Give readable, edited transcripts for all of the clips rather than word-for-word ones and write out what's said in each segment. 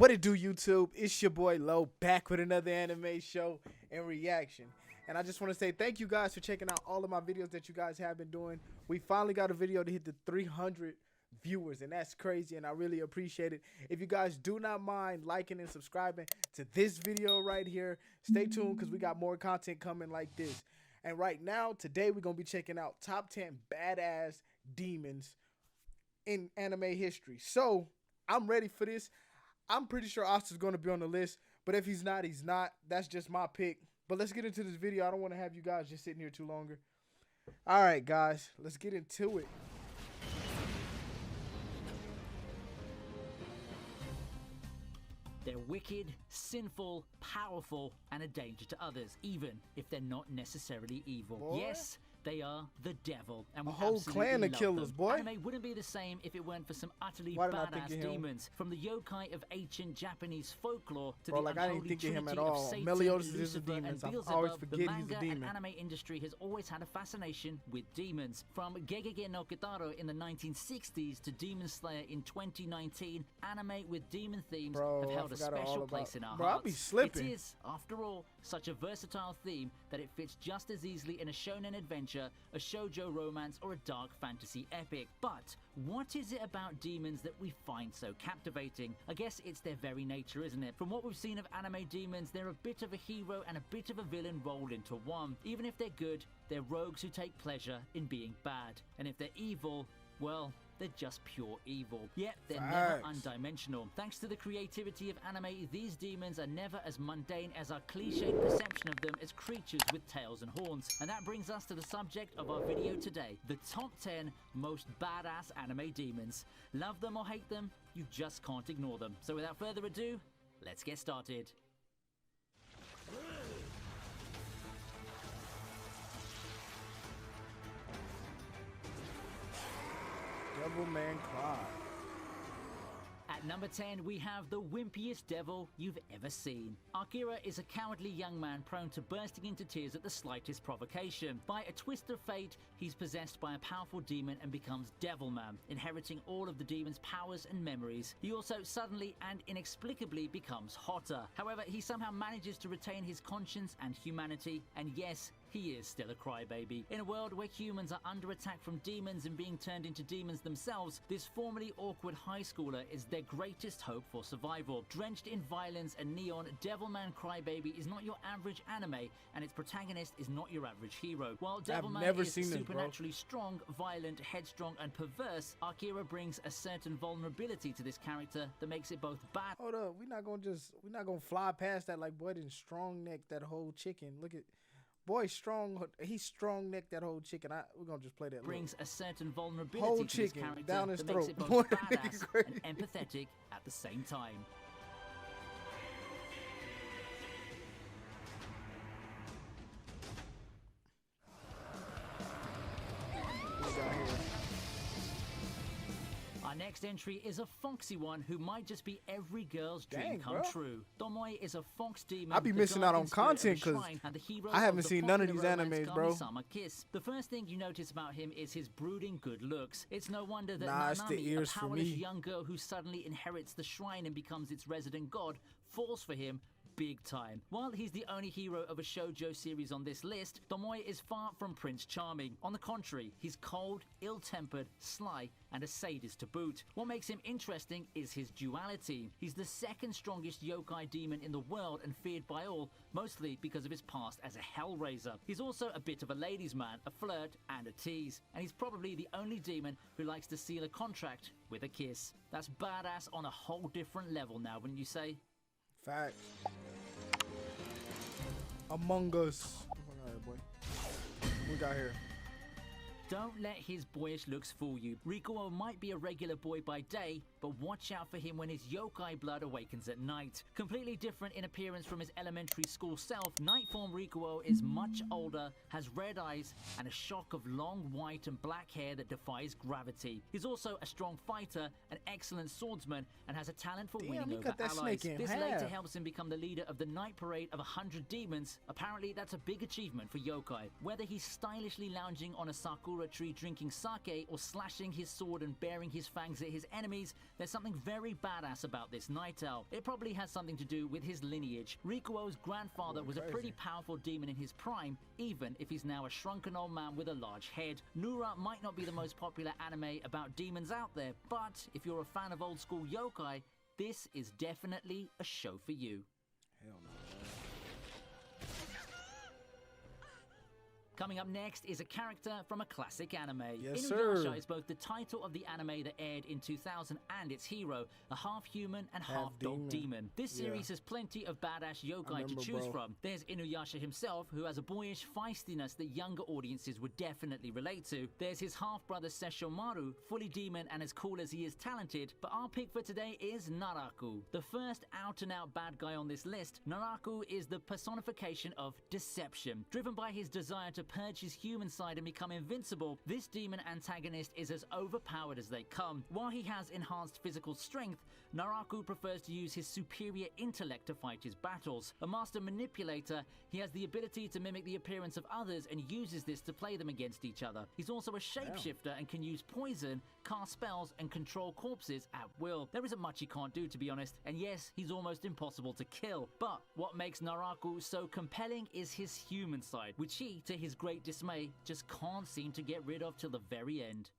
What it do, YouTube? It's your boy Lo, back with another anime show and reaction. And I just want to say thank you guys for checking out all of my videos that you guys have been doing. We finally got a video to hit the 300 viewers, and that's crazy, and I really appreciate it. If you guys do not mind liking and subscribing to this video right here, stay tuned because we got more content coming like this. And right now, today, we're going to be checking out top 10 badass demons in anime history. So, I'm ready for this. I'm pretty sure Oscar's going to be on the list, but if he's not, he's not. That's just my pick. But let's get into this video. I don't want to have you guys just sitting here too longer. All right, guys, let's get into it. They're wicked, sinful, powerful, and a danger to others, even if they're not necessarily evil. Boy. Yes, they are the devil, and we A whole absolutely clan of love killers, them. boy. Anime wouldn't be the same if it weren't for some utterly Why did I think badass of him? demons. From the yokai of ancient Japanese folklore to Bro, the like, I didn't unholy think of him at trinity of all. Satan, Melios is a Lucifer, demon. and I Beelzebub, always the forget he's a manga demon. and anime industry has always had a fascination with demons. From Gegege no Kitaro in the 1960s to Demon Slayer in 2019, anime with demon themes Bro, have I held a forgot all special about- place in our Bro, I'll hearts. be slipping. It is, after all, such a versatile theme that it fits just as easily in a shonen adventure, a shoujo romance, or a dark fantasy epic. But what is it about demons that we find so captivating? I guess it's their very nature, isn't it? From what we've seen of anime demons, they're a bit of a hero and a bit of a villain rolled into one. Even if they're good, they're rogues who take pleasure in being bad. And if they're evil, well, they're just pure evil. Yet they're never Facts. undimensional. Thanks to the creativity of anime, these demons are never as mundane as our cliched perception of them as creatures with tails and horns. And that brings us to the subject of our video today, the top 10 most badass anime demons. Love them or hate them, you just can't ignore them. So without further ado, let's get started. Devilman Clyde. At number 10, we have the wimpiest devil you've ever seen. Akira is a cowardly young man prone to bursting into tears at the slightest provocation. By a twist of fate, he's possessed by a powerful demon and becomes Devilman, inheriting all of the demon's powers and memories. He also suddenly and inexplicably becomes hotter. However, he somehow manages to retain his conscience and humanity, and yes, he is still a crybaby. In a world where humans are under attack from demons and being turned into demons themselves, this formerly awkward high schooler is their greatest hope for survival. Drenched in violence and neon, Devilman Crybaby is not your average anime, and its protagonist is not your average hero. While Devilman never is seen this, bro. supernaturally strong, violent, headstrong, and perverse, Akira brings a certain vulnerability to this character that makes it both bad. Hold up, we're not gonna fly past that like boy didn't strong neck that whole chicken. Look at boy strong, he strong neck that whole chicken. We're gonna just play that. Brings a certain vulnerability Whole to this chicken character down his that makes throat. it both Boy, badass crazy. and empathetic at the same time. What we got here? Our next entry is a foxy one who might just be every girl's dream Dang, come bro. true. Tomoe is a fox demon. I be the missing out on guardian spirit of content a 'cause shrine and the hero I haven't of the seen none of these popular romance animes, bro. Kami-sama Kiss. The first thing you notice about him is his brooding good looks. It's no wonder that Nah, it's the Nanami, ears a for powerless me. young girl who suddenly inherits the shrine and becomes its resident god, falls for him big time. While he's the only hero of a shoujo series on this list, Tomoe is far from Prince Charming. On the contrary, he's cold, ill-tempered, sly, and a sadist to boot. What makes him interesting is his duality. He's the second strongest yokai demon in the world and feared by all, mostly because of his past as a hellraiser. He's also a bit of a ladies' man, a flirt, and a tease. And he's probably the only demon who likes to seal a contract with a kiss. That's badass on a whole different level now, wouldn't you say? Facts. Among Us. All right, boy. What we got here? Don't let his boyish looks fool you. Rikuo might be a regular boy by day, but watch out for him when his yokai blood awakens at night. Completely different in appearance from his elementary school self, Nightform Rikuo is much older, has red eyes, and a shock of long white and black hair that defies gravity. He's also a strong fighter, an excellent swordsman, and has a talent for Damn, winning he over cut that allies. snake in This half. later helps him become the leader of the night parade of 100 demons. Apparently, that's a big achievement for yokai. Whether he's stylishly lounging on a sakura sakura tree drinking sake or slashing his sword and baring his fangs at his enemies, there's something very badass about this night owl. It probably has something to do with his lineage. Rikuo's grandfather was a pretty powerful demon in his prime, even if he's now a shrunken old man with a large head. Nura might not be the most popular anime about demons out there, but if you're a fan of old school yokai, this is definitely a show for you. Hell no. Coming up next is a character from a classic anime. Yes, Inuyasha sir. is both the title of the anime that aired in 2000 and its hero, a half-human and half-dog demon. This series has plenty of badass yokai to choose from. There's Inuyasha himself, who has a boyish feistiness that younger audiences would definitely relate to. There's his half-brother Sesshomaru, fully demon and as cool as he is talented. But our pick for today is Naraku. The first out-and-out bad guy on this list, Naraku is the personification of deception. Driven by his desire to purge his human side and become invincible, this demon antagonist is as overpowered as they come. While he has enhanced physical strength, Naraku prefers to use his superior intellect to fight his battles. A master manipulator, he has the ability to mimic the appearance of others and uses this to play them against each other. He's also a shapeshifter and can use poison, cast spells, and control corpses at will. There isn't much he can't do, to be honest, and yes, he's almost impossible to kill. But what makes Naraku so compelling is his human side, which he, to his great dismay, just can't seem to get rid of till the very end.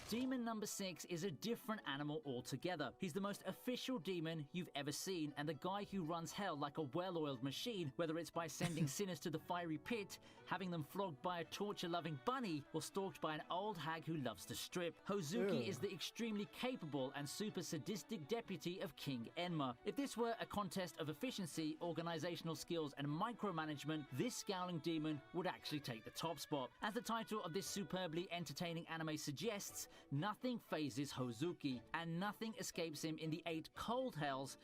Demon number 6 is a different animal altogether. He's the most official demon you've ever seen, and the guy who runs hell like a well-oiled machine, whether it's by sending sinners to the fiery pit, having them flogged by a torture-loving bunny, or stalked by an old hag who loves to strip. Hozuki is the extremely capable and super sadistic deputy of King Enma. If this were a contest of efficiency, organizational skills, and micromanagement, this scowling demon would actually take the top spot. As the title of this superbly entertaining anime suggests, nothing phases Hozuki, and nothing escapes him in the 8 cold hells.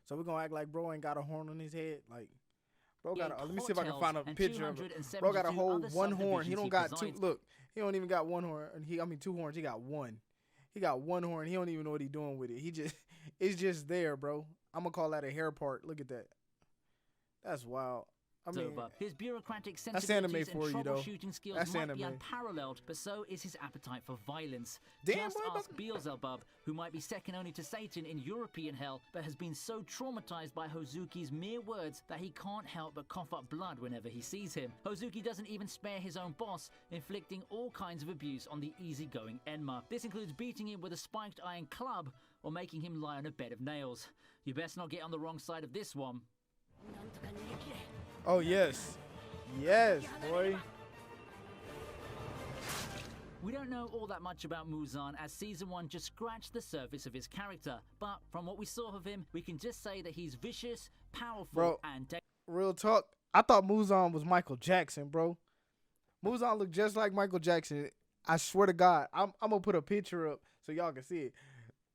So we're gonna act like bro ain't got a horn on his head? Like, bro got a, let me see if I can find a picture of it. Bro got a whole one horn. He don't got two. Look, he don't even got one horn. I mean 2 horns. He got one. He got one horn. He don't even know what he doing with it. He just, it's just there, bro. I'm gonna call that a hair part. Look at that. That's wild. I mean, his bureaucratic anime sensibilities for and you, though. troubleshooting skills That's might anime. be unparalleled, but so is his appetite for violence. Damn, Just boy, ask Beelzebub, who might be second only to Satan in European hell, but has been so traumatized by Hozuki's mere words that he can't help but cough up blood whenever he sees him. Hozuki doesn't even spare his own boss, inflicting all kinds of abuse on the easygoing Enma. This includes beating him with a spiked iron club or making him lie on a bed of nails. You best not get on the wrong side of this one. oh yes, yes, boy. We don't know all that much about Muzan, as Season 1 just scratched the surface of his character, but from what we saw of him, we can just say that he's vicious, powerful, and real talk. I thought Muzan was Michael Jackson, bro. Muzan looked just like Michael Jackson. I swear to God, I'm gonna put a picture up so y'all can see it.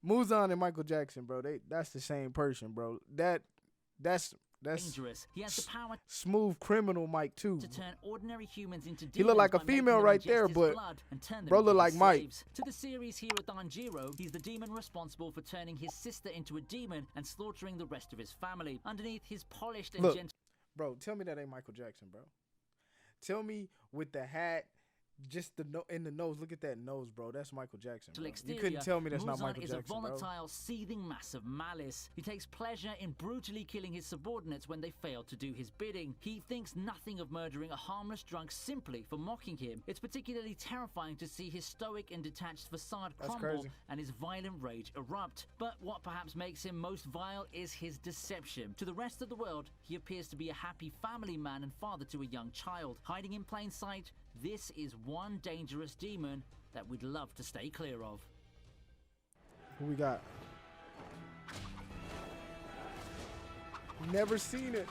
Muzan and Michael Jackson, bro. That's the same person, bro. That's dangerous. He has the power smooth criminal Mike too. to turn ordinary humans into demons. He look like a by making female them right ingest there, his but blood and turn them bro into look like his Mike. slaves. To the series hero Danjiro, he's the demon responsible for turning his sister into a demon and slaughtering the rest of his family. Underneath his polished and gentle, bro, tell me that ain't Michael Jackson, bro. Tell me with the hat, just in the nose. Look at that nose, bro. That's Michael Jackson. Bro. You couldn't tell me that's not Michael Jackson, bro. Muzan is a volatile, seething mass of malice. He takes pleasure in brutally killing his subordinates when they fail to do his bidding. He thinks nothing of murdering a harmless drunk simply for mocking him. It's particularly terrifying to see his stoic and detached facade crumble and his violent rage erupt. But what perhaps makes him most vile is his deception. To the rest of the world, he appears to be a happy family man and father to a young child. Hiding in plain sight, this is one dangerous demon that we'd love to stay clear of. Who we got? Never seen it.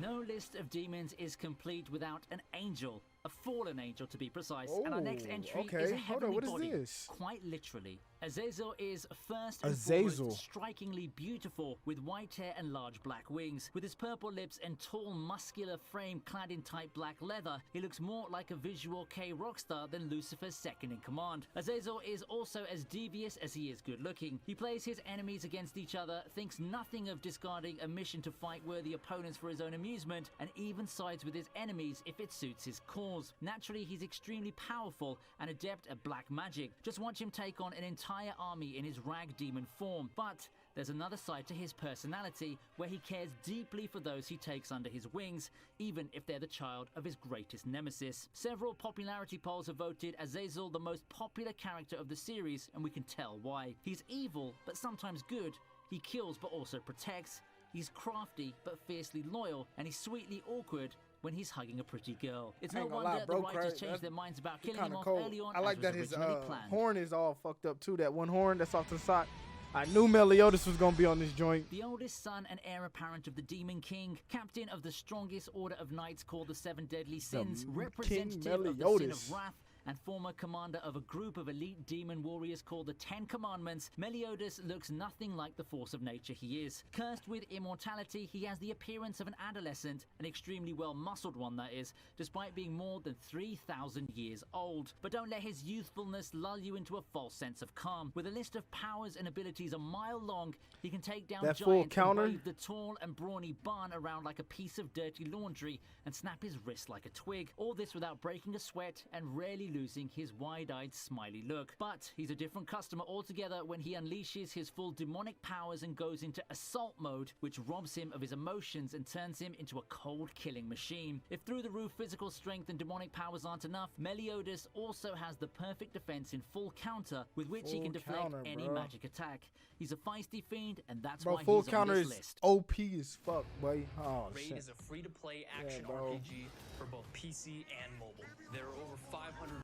No list of demons is complete without an angel, a fallen angel to be precise. And our next entry is a heavenly body, quite literally. Zazo is first and Zazo. foremost strikingly beautiful, with white hair and large black wings. With his purple lips and tall, muscular frame clad in tight black leather, he looks more like a visual K rockstar than Lucifer's second in command. Zazo is also as devious as he is good-looking. He plays his enemies against each other, thinks nothing of discarding a mission to fight worthy opponents for his own amusement, and even sides with his enemies if it suits his cause. Naturally, he's extremely powerful and adept at black magic. Just watch him take on an entire army in his rag demon form. But there's another side to his personality where he cares deeply for those he takes under his wings, even if they're the child of his greatest nemesis. Several popularity polls have voted Azazel the most popular character of the series, and we can tell why. He's evil, but sometimes good. He kills, but also protects. He's crafty, but fiercely loyal, and he's sweetly awkward when he's hugging a pretty girl. It's no wonder the writers changed their minds about killing him off early on. I like that his planned. horn is all fucked up too. That one horn that's off to the side. I knew Melios was gonna be on this joint. The oldest son and heir apparent of the Demon King, captain of the strongest order of knights called the Seven Deadly Sins, representative of the Sin of Wrath, and former commander of a group of elite demon warriors called the Ten Commandments, Melios looks nothing like the force of nature he is. Cursed with immortality, he has the appearance of an adolescent, an extremely well-muscled one that is, despite being more than 3,000 years old. But don't let his youthfulness lull you into a false sense of calm. With a list of powers and abilities a mile long, he can take down that giants full counter, and wave the tall and brawny Barn around like a piece of dirty laundry and snap his wrist like a twig. All this without breaking a sweat and rarely losing his wide-eyed smiley look. But he's a different customer altogether when he unleashes his full demonic powers and goes into assault mode, which robs him of his emotions and turns him into a cold killing machine. If through the roof physical strength and demonic powers aren't enough, Melios also has the perfect defense in full counter, with which he can deflect any magic attack. He's a feisty fiend, and that's why full he's counter on this is list. OP as fuck, boy. Oh, Raid shit. is a free-to-play action RPG for both PC and mobile. There are over 500.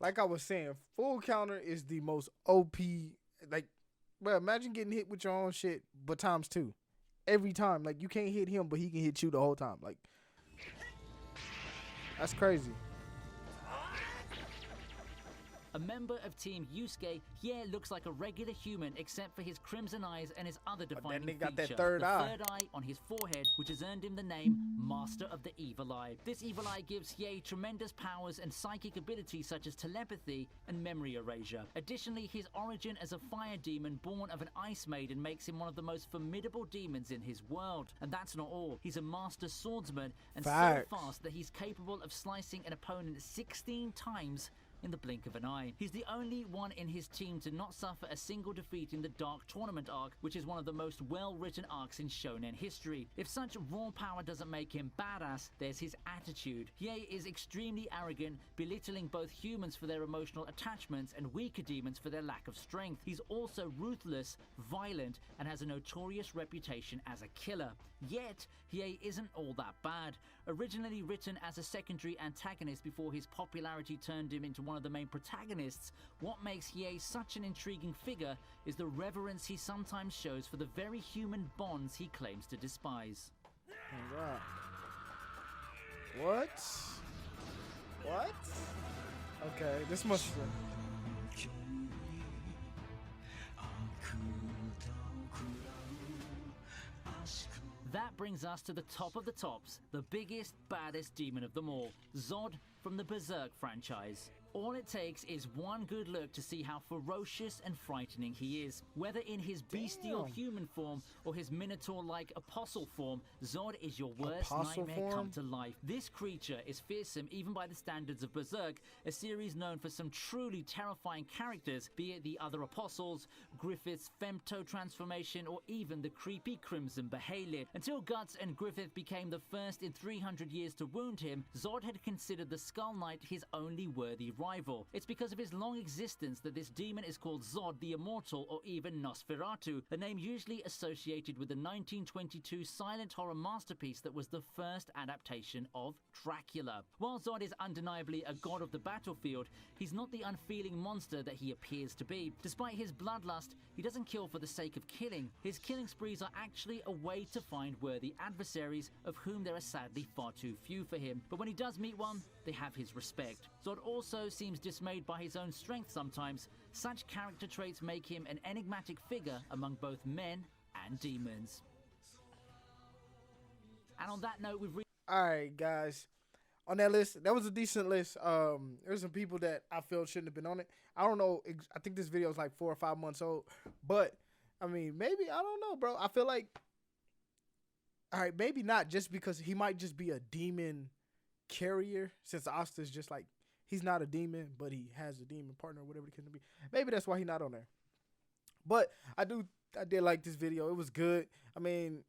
Like I was saying, full counter is the most OP. Like, bro, imagine getting hit with your own shit, but times two. Every time. Like, you can't hit him, but he can hit you the whole time. Like, that's crazy. A member of Team Yusuke, Hiei looks like a regular human except for his crimson eyes and his other defining then he got feature, that third eye. third eye on his forehead, which has earned him the name Master of the Evil Eye. This evil eye gives Hiei tremendous powers and psychic abilities such as telepathy and memory erasure. Additionally, his origin as a fire demon born of an ice maiden makes him one of the most formidable demons in his world. And that's not all. He's a master swordsman and so fast that he's capable of slicing an opponent 16 times in the blink of an eye. He's the only one in his team to not suffer a single defeat in the Dark Tournament arc, which is one of the most well-written arcs in shonen history. If such raw power doesn't make him badass, there's his attitude. Hiei is extremely arrogant, belittling both humans for their emotional attachments and weaker demons for their lack of strength. He's also ruthless, violent, and has a notorious reputation as a killer. Yet, Hiei isn't all that bad. Originally written as a secondary antagonist before his popularity turned him into one of the main protagonists, what makes Hiei such an intriguing figure is the reverence he sometimes shows for the very human bonds he claims to despise. What? What? Okay, this must... That brings us to the top of the tops, the biggest, baddest demon of them all, Zod from the Berserk franchise. All it takes is one good look to see how ferocious and frightening he is. Whether in his bestial human form or his minotaur-like apostle form, Zod is your worst nightmare come to life. This creature is fearsome even by the standards of Berserk, a series known for some truly terrifying characters, be it the other apostles, Griffith's femto transformation, or even the creepy Crimson Behelit. Until Guts and Griffith became the first in 300 years to wound him, Zod had considered the Skull Knight his only worthy rival. It's because of his long existence that this demon is called Zod the Immortal, or even Nosferatu, a name usually associated with the 1922 silent horror masterpiece that was the first adaptation of Dracula. While Zod is undeniably a god of the battlefield, he's not the unfeeling monster that he appears to be. Despite his bloodlust, he doesn't kill for the sake of killing. His killing sprees are actually a way to find worthy adversaries, of whom there are sadly far too few for him. But when he does meet one, they have his respect. Zod also seems dismayed by his own strength sometimes. Such character traits make him an enigmatic figure among both men and demons. And on that note, we've reached... Alright, guys. On that list, that was a decent list. There's some people that I feel shouldn't have been on it. I don't know. I think this video is like 4 or 5 months old. But, I mean, maybe, I don't know, bro. I feel like, all right, maybe not, just because he might just be a demon carrier, since Asta's just like, he's not a demon, but he has a demon partner or whatever it can be. Maybe that's why he's not on there. But I did like this video. It was good. I mean,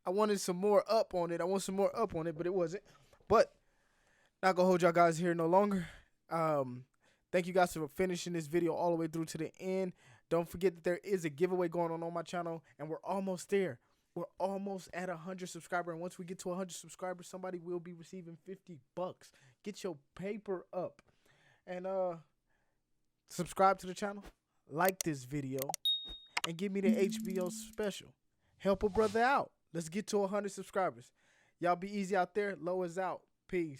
I wanted some more up on it. But it wasn't. But not gonna hold y'all guys here no longer. Thank you guys for finishing this video all the way through to the end. Don't forget that there is a giveaway going on my channel, and we're almost there. We're almost at 100 subscribers, and once we get to 100 subscribers, somebody will be receiving $50. Get your paper up, and subscribe to the channel, like this video, and give me the HBO special. Help a brother out. Let's get to 100 subscribers. Y'all be easy out there. Low is out. Peace.